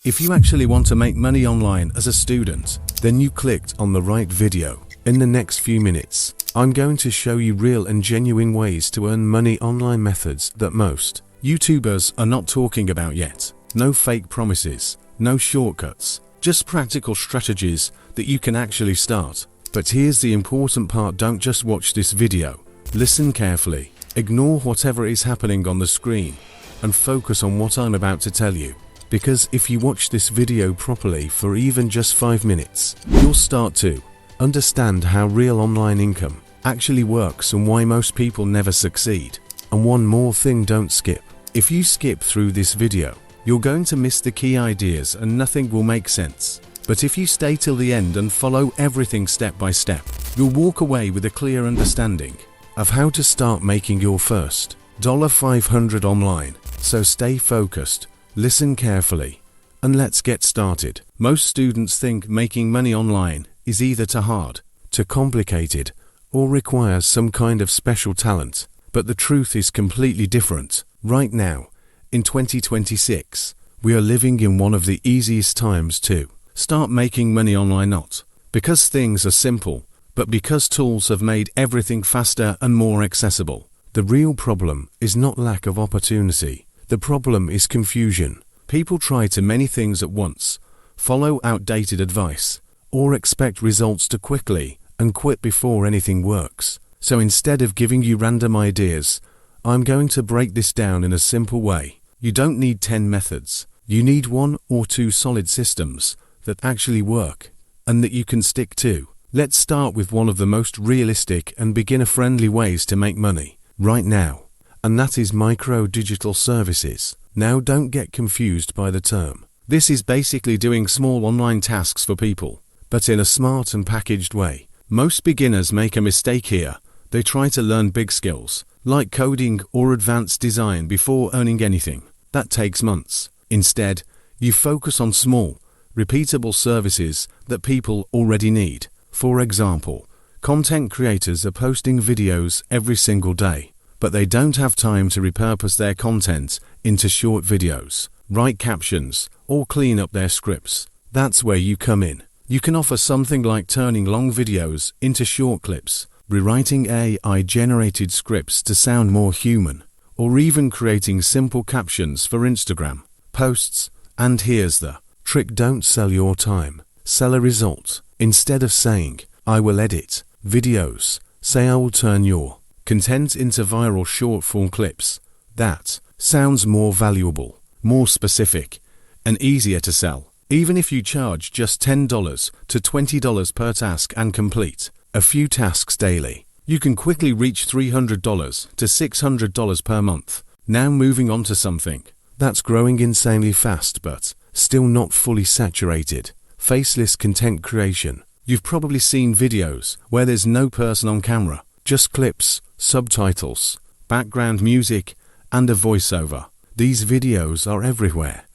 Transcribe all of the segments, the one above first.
If you actually want to make money online as a student, then you clicked on the right video. In the next few minutes, I'm going to show you real and genuine ways to earn money online, methods that most YouTubers are not talking about yet. No fake promises, no shortcuts, just practical strategies that you can actually start. But here's the important part: don't just watch this video. Listen carefully, ignore whatever is happening on the screen, and focus on what I'm about to tell you. Because if you watch this video properly for even just 5 minutes, you'll start to understand how real online income actually works and why most people never succeed. And one more thing, don't skip. If you skip through this video, you're going to miss the key ideas and nothing will make sense. But if you stay till the end and follow everything step by step, you'll walk away with a clear understanding of how to start making your first $500 online. So stay focused, listen carefully, and let's get started. Most students think making money online is either too hard, too complicated, or requires some kind of special talent. But the truth is completely different. Right now, in 2026, we are living in one of the easiest times to start making money online, not because things are simple, but because tools have made everything faster and more accessible. The real problem is not lack of opportunity. The problem is confusion. People try too many things at once, follow outdated advice, or expect results too quickly and quit before anything works. So instead of giving you random ideas, I'm going to break this down in a simple way. You don't need 10 methods. You need 1 or 2 solid systems that actually work and that you can stick to. Let's start with one of the most realistic and beginner-friendly ways to make money right now, and that is micro-digital services. Now don't get confused by the term. This is basically doing small online tasks for people, but in a smart and packaged way. Most beginners make a mistake here. They try to learn big skills, like coding or advanced design, before earning anything. That takes months. Instead, you focus on small, repeatable services that people already need. For example, content creators are posting videos every single day, but they don't have time to repurpose their content into short videos, write captions, or clean up their scripts. That's where you come in. You can offer something like turning long videos into short clips, rewriting AI-generated scripts to sound more human, or even creating simple captions for Instagram posts. And here's the trick: don't sell your time, sell a result. Instead of saying, "I will edit videos," say, "I will turn your content into viral short-form clips." That sounds more valuable, more specific, and easier to sell. Even if you charge just $10 to $20 per task and complete a few tasks daily, you can quickly reach $300 to $600 per month. Now moving on to something that's growing insanely fast but still not fully saturated: faceless content creation. You've probably seen videos where there's no person on camera, just clips, subtitles, background music, and a voiceover. These videos are everywhere,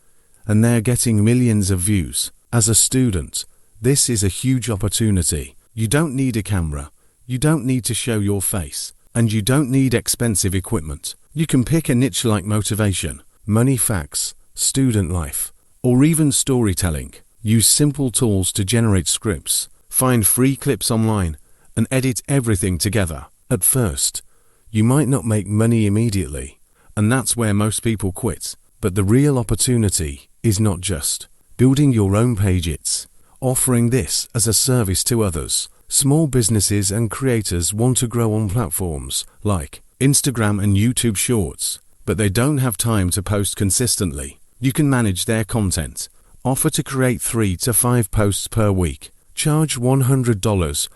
and they're getting millions of views. As a student, this is a huge opportunity. You don't need a camera, you don't need to show your face, and you don't need expensive equipment. You can pick a niche like motivation, money facts, student life, or even storytelling. Use simple tools to generate scripts, find free clips online, and edit everything together. At first, you might not make money immediately, and that's where most people quit. But the real opportunity is not just building your own page, it's offering this as a service to others. Small businesses and creators want to grow on platforms like Instagram and YouTube Shorts, but they don't have time to post consistently. You can manage their content, offer to create 3 to 5 posts per week, charge $100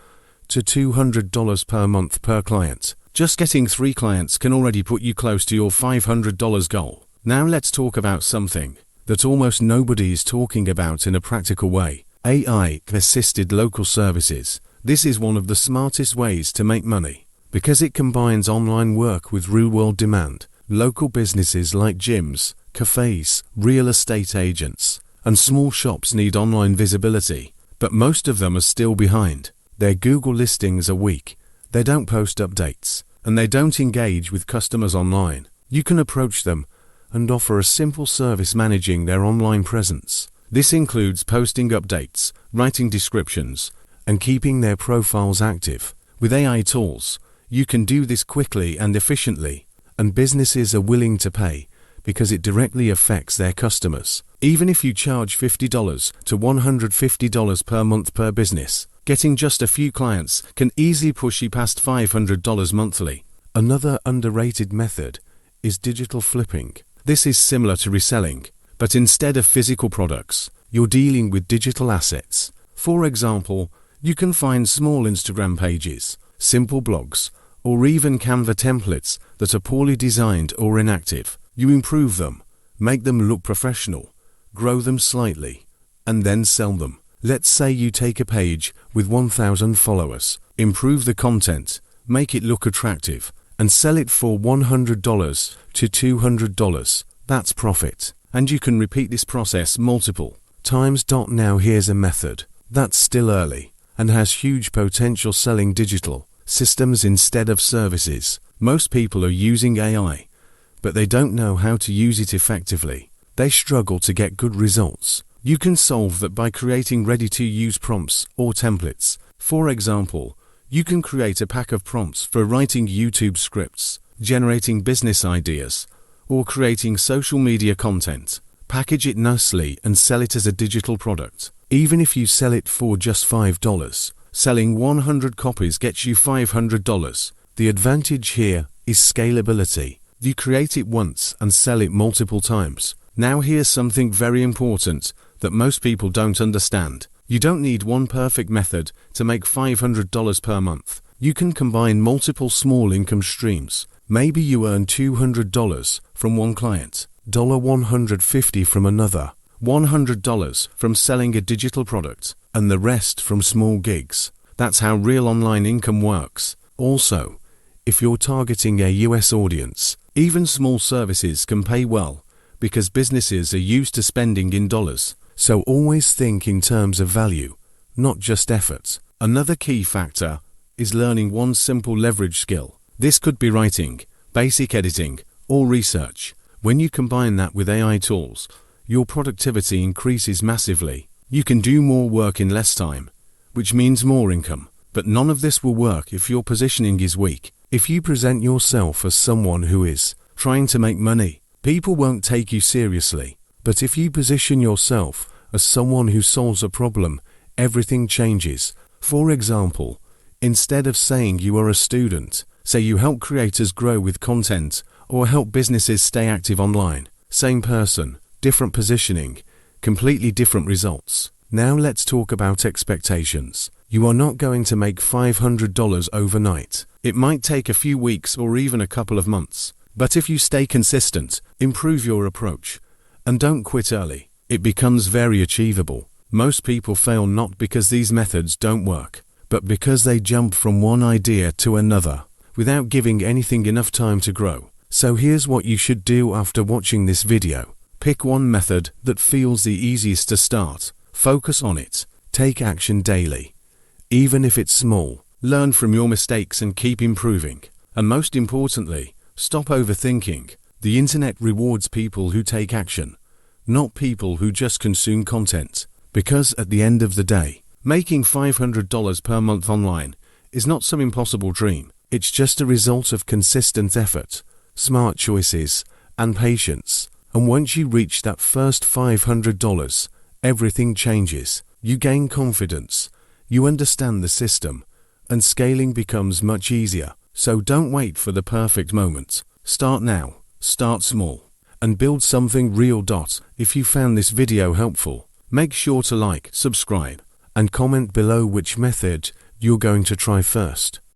to $200 per month per client. Just getting 3 clients can already put you close to your $500 goal. Now let's talk about something that almost nobody is talking about in a practical way: AI-assisted local services. This is one of the smartest ways to make money because it combines online work with real-world demand. Local businesses like gyms, cafes, real estate agents, and small shops need online visibility, but most of them are still behind. Their Google listings are weak, they don't post updates, and they don't engage with customers online. You can approach them and offer a simple service managing their online presence. This includes posting updates, writing descriptions, and keeping their profiles active. With AI tools, you can do this quickly and efficiently, and businesses are willing to pay because it directly affects their customers. Even if you charge $50 to $150 per month per business, getting just a few clients can easily push you past $500 monthly. Another underrated method is digital flipping. This is similar to reselling, but instead of physical products, you're dealing with digital assets. For example, you can find small Instagram pages, simple blogs, or even Canva templates that are poorly designed or inactive. You improve them, make them look professional, grow them slightly, and then sell them. Let's say you take a page with 1,000 followers, improve the content, make it look attractive, and sell it for $100 to $200. That's profit. And you can repeat this process multiple times. Now here's a method that's still early and has huge potential: selling digital systems instead of services. Most people are using AI, but they don't know how to use it effectively. They struggle to get good results. You can solve that by creating ready-to-use prompts or templates. For example, you can create a pack of prompts for writing YouTube scripts, generating business ideas, or creating social media content. Package it nicely and sell it as a digital product. Even if you sell it for just $5, selling 100 copies gets you $500. The advantage here is scalability. You create it once and sell it multiple times. Now here's something very important that most people don't understand. You don't need one perfect method to make $500 per month. You can combine multiple small income streams. Maybe you earn $200 from one client, $150 from another, $100 from selling a digital product, and the rest from small gigs. That's how real online income works. Also, if you're targeting a US audience, even small services can pay well because businesses are used to spending in dollars. So always think in terms of value, not just effort. Another key factor is learning one simple leverage skill. This could be writing, basic editing, or research. When you combine that with AI tools, your productivity increases massively. You can do more work in less time, which means more income. But none of this will work if your positioning is weak. If you present yourself as someone who is trying to make money, people won't take you seriously. But if you position yourself as someone who solves a problem, everything changes. For example, instead of saying you are a student, say you help creators grow with content or help businesses stay active online. Same person, different positioning, completely different results. Now let's talk about expectations. You are not going to make $500 overnight. It might take a few weeks or even a couple of months. But if you stay consistent, improve your approach, and don't quit early, it becomes very achievable. Most people fail not because these methods don't work, but because they jump from one idea to another without giving anything enough time to grow. So here's what you should do after watching this video. Pick one method that feels the easiest to start. Focus on it. Take action daily, even if it's small. Learn from your mistakes and keep improving. And most importantly, stop overthinking. The internet rewards people who take action, not people who just consume content. Because at the end of the day, making $500 per month online is not some impossible dream. It's just a result of consistent effort, smart choices, and patience. And once you reach that first $500, everything changes. You gain confidence, you understand the system, and scaling becomes much easier. So don't wait for the perfect moment. Start now, start small, and build something real. If you found this video helpful, make sure to like, subscribe, and comment below which method you're going to try first.